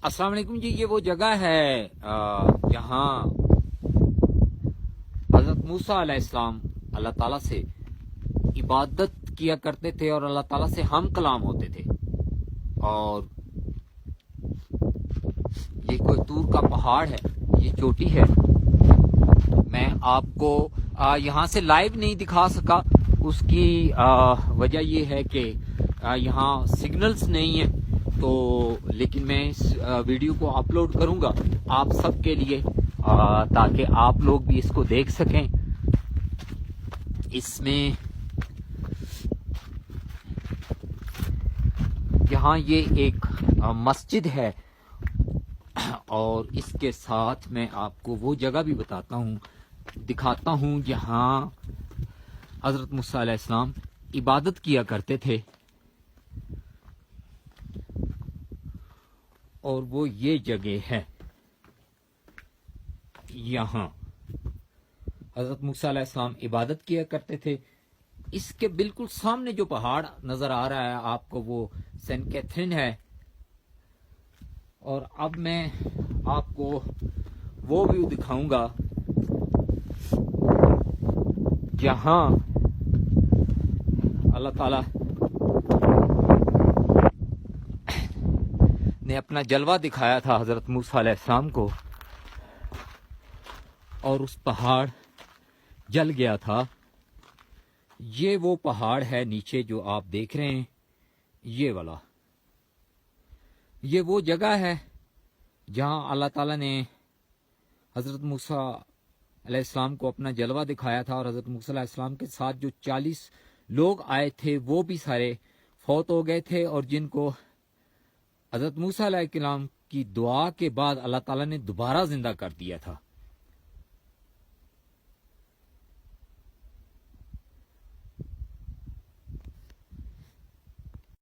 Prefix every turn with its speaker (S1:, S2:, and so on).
S1: السلام علیکم جی، یہ وہ جگہ ہے جہاں حضرت موسیٰ علیہ السلام اللہ تعالیٰ سے عبادت کیا کرتے تھے اور اللہ تعالیٰ سے ہم کلام ہوتے تھے. اور یہ کوئی طور کا پہاڑ ہے، یہ چوٹی ہے. میں آپ کو یہاں سے لائیو نہیں دکھا سکا. اس کی وجہ یہ ہے کہ یہاں سگنلز نہیں ہیں، تو لیکن میں اس ویڈیو کو اپلوڈ کروں گا آپ سب کے لیے تاکہ آپ لوگ بھی اس کو دیکھ سکیں. اس میں یہاں یہ ایک مسجد ہے اور اس کے ساتھ میں آپ کو وہ جگہ بھی بتاتا ہوں، دکھاتا ہوں جہاں حضرت موسیٰ علیہ السلام عبادت کیا کرتے تھے. اور وہ یہ جگہ ہے، یہاں حضرت موسیٰ علیہ السلام عبادت کیا کرتے تھے. اس کے بالکل سامنے جو پہاڑ نظر آ رہا ہے آپ کو، وہ سینٹ کیتھرین ہے. اور اب میں آپ کو وہ ویو دکھاؤں گا جہاں اللہ تعالی نے اپنا جلوہ دکھایا تھا حضرت موسیٰ علیہ السلام کو، اور اس پہاڑ جل گیا تھا. یہ وہ پہاڑ ہے نیچے جو آپ دیکھ رہے ہیں، یہ والا. یہ وہ جگہ ہے جہاں اللہ تعالیٰ نے حضرت موسیٰ علیہ السلام کو اپنا جلوہ دکھایا تھا. اور حضرت موسیٰ علیہ السلام کے ساتھ جو 40 لوگ آئے تھے وہ بھی سارے فوت ہو گئے تھے، اور جن کو حضرت موسیٰ علیہ السلام کی دعا کے بعد اللہ تعالیٰ نے دوبارہ زندہ کر دیا تھا.